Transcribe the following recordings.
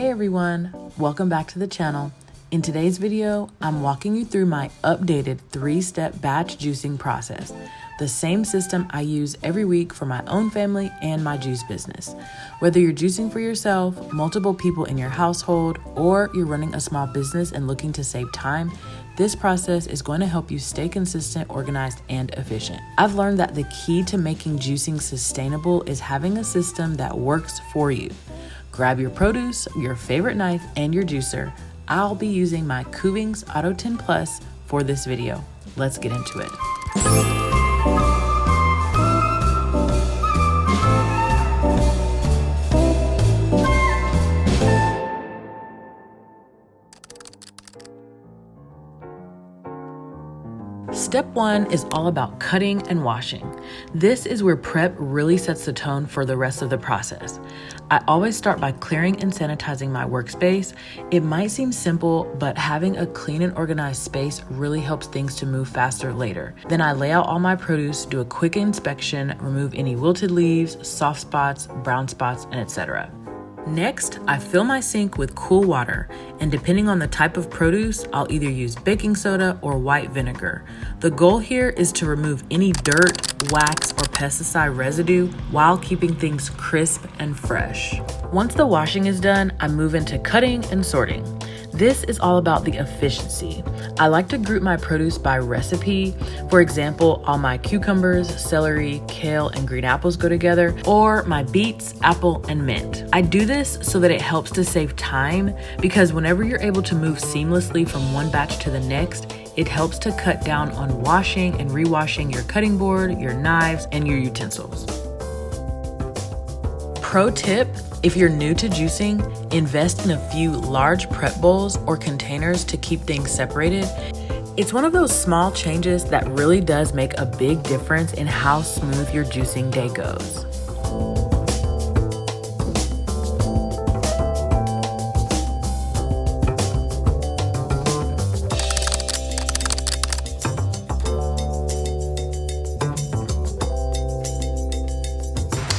Hey everyone, welcome back to the channel. In today's video, I'm walking you through my updated 3-step batch juicing process, the same system I use every week for my own family and my juice business. Whether you're juicing for yourself, multiple people in your household, or you're running a small business and looking to save time, this process is going to help you stay consistent, organized, and efficient. I've learned that the key to making juicing sustainable is having a system that works for you. Grab your produce, your favorite knife, and your juicer. I'll be using my Kuvings Auto 10 Plus for this video. Let's get into it. Step 1 is all about cutting and washing. This is where prep really sets the tone for the rest of the process. I always start by clearing and sanitizing my workspace. It might seem simple, but having a clean and organized space really helps things to move faster later. Then I lay out all my produce, do a quick inspection, remove any wilted leaves, soft spots, brown spots, and etc. Next, I fill my sink with cool water, and depending on the type of produce, I'll either use baking soda or white vinegar. The goal here is to remove any dirt, wax, or pesticide residue while keeping things crisp and fresh. Once the washing is done, I move into cutting and sorting. This is all about the efficiency. I like to group my produce by recipe. For example, all my cucumbers, celery, kale, and green apples go together, or my beets, apple, and mint. I do this so that it helps to save time, because whenever you're able to move seamlessly from one batch to the next, it helps to cut down on washing and rewashing your cutting board, your knives, and your utensils. Pro tip, if you're new to juicing, invest in a few large prep bowls or containers to keep things separated. It's one of those small changes that really does make a big difference in how smooth your juicing day goes.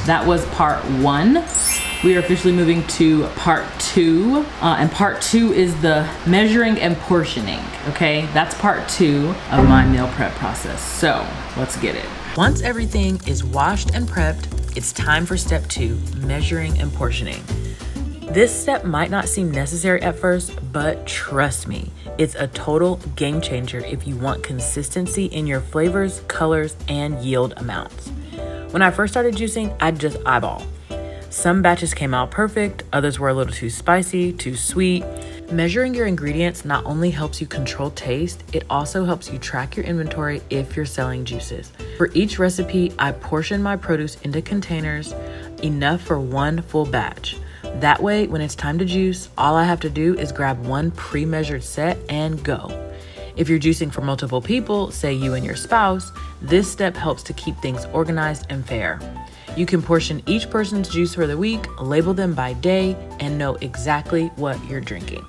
That was part 1. We are officially moving to part 2, and part 2 is the measuring and portioning, okay? That's part 2 of my meal prep process, so let's get it. Once everything is washed and prepped, it's time for step 2, measuring and portioning. This step might not seem necessary at first, but trust me, it's a total game changer if you want consistency in your flavors, colors, and yield amounts. When I first started juicing, I'd just eyeball. Some batches came out perfect, others were a little too spicy, too sweet. Measuring your ingredients not only helps you control taste, it also helps you track your inventory if you're selling juices. For each recipe, I portion my produce into containers, enough for one full batch. That way, when it's time to juice, all I have to do is grab one pre-measured set and go. If you're juicing for multiple people, say you and your spouse, this step helps to keep things organized and fair. You can portion each person's juice for the week, label them by day, and know exactly what you're drinking.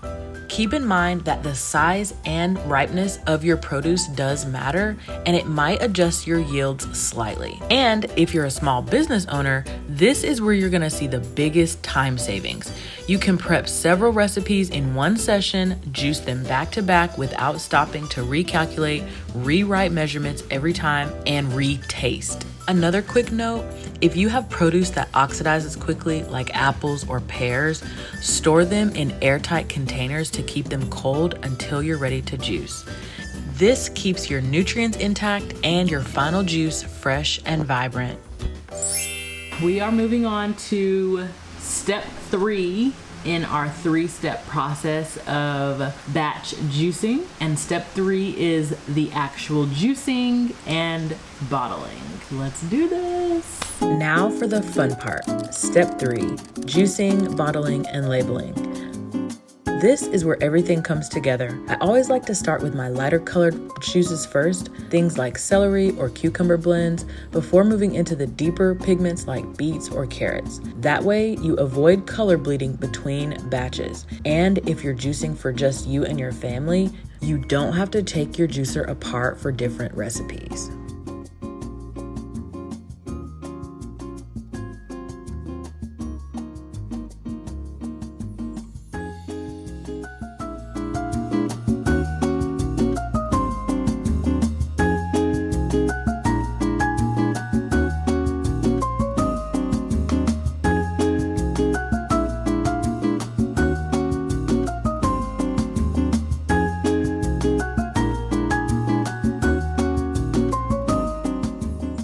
Keep in mind that the size and ripeness of your produce does matter, and it might adjust your yields slightly. And if you're a small business owner, this is where you're gonna see the biggest time savings. You can prep several recipes in one session, juice them back to back without stopping to recalculate, rewrite measurements every time, and retaste. Another quick note, if you have produce that oxidizes quickly, like apples or pears, store them in airtight containers to keep them cold until you're ready to juice. This keeps your nutrients intact and your final juice fresh and vibrant. We are moving on to step 3 in our 3-step process of batch juicing. And step 3 is the actual juicing and bottling. Let's do this. Now for the fun part. Step 3, juicing, bottling, and labeling. This is where everything comes together. I always like to start with my lighter colored juices first, things like celery or cucumber blends, before moving into the deeper pigments like beets or carrots. That way, you avoid color bleeding between batches. And if you're juicing for just you and your family, you don't have to take your juicer apart for different recipes.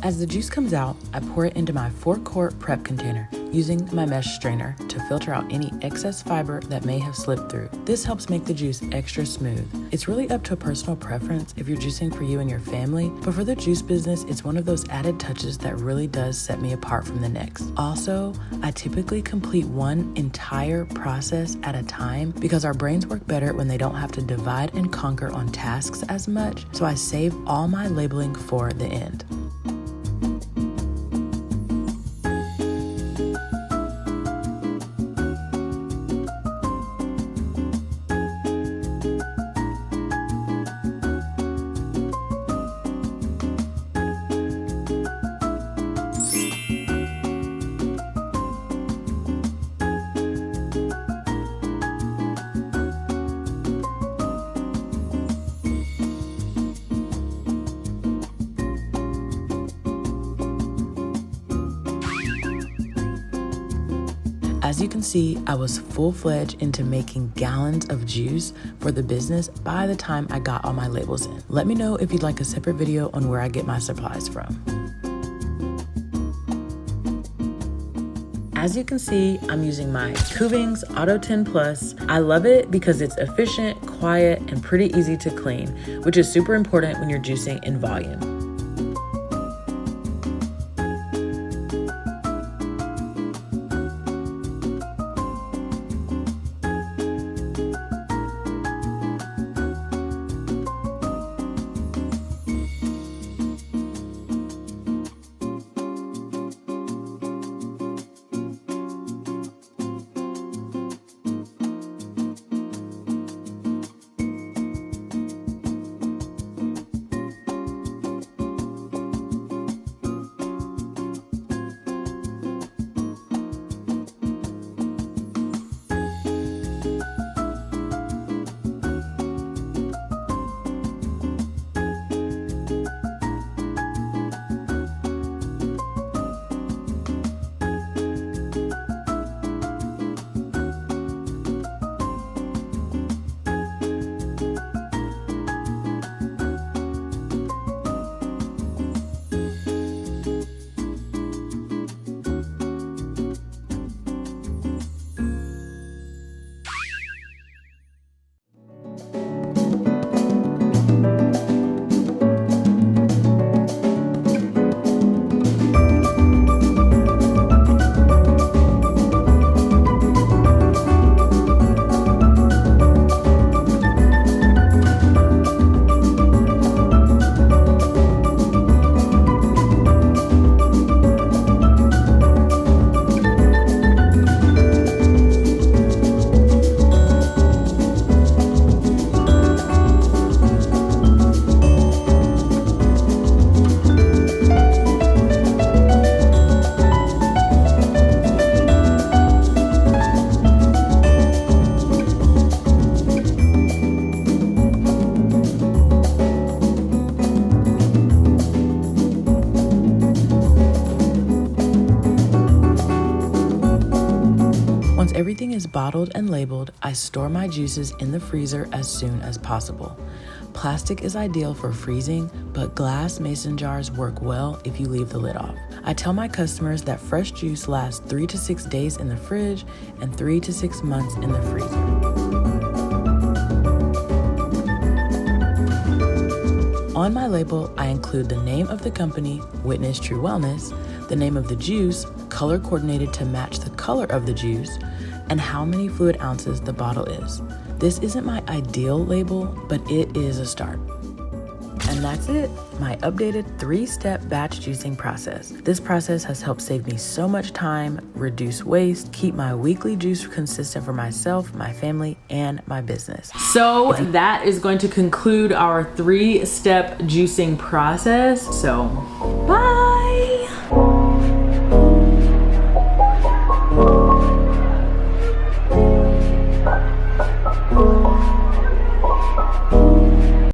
As the juice comes out, I pour it into my 4-quart prep container using my mesh strainer to filter out any excess fiber that may have slipped through. This helps make the juice extra smooth. It's really up to a personal preference if you're juicing for you and your family, but for the juice business, it's one of those added touches that really does set me apart from the next. Also, I typically complete one entire process at a time because our brains work better when they don't have to divide and conquer on tasks as much, so I save all my labeling for the end. As you can see, I was full-fledged into making gallons of juice for the business by the time I got all my labels in. Let me know if you'd like a separate video on where I get my supplies from. As you can see, I'm using my Kuvings Auto 10 Plus. I love it because it's efficient, quiet, and pretty easy to clean, which is super important when you're juicing in volume. Everything is bottled and labeled. I store my juices in the freezer as soon as possible. Plastic is ideal for freezing, but glass mason jars work well if you leave the lid off. I tell my customers that fresh juice lasts 3 to 6 days in the fridge and 3 to 6 months in the freezer. On my label, I include the name of the company, Witness True Wellness, the name of the juice, color coordinated to match the color of the juice, and how many fluid ounces the bottle is. This isn't my ideal label, but it is a start. And that's it, my updated 3-step batch juicing process. This process has helped save me so much time, reduce waste, keep my weekly juice consistent for myself, my family, and my business. So that is going to conclude our 3-step juicing process. So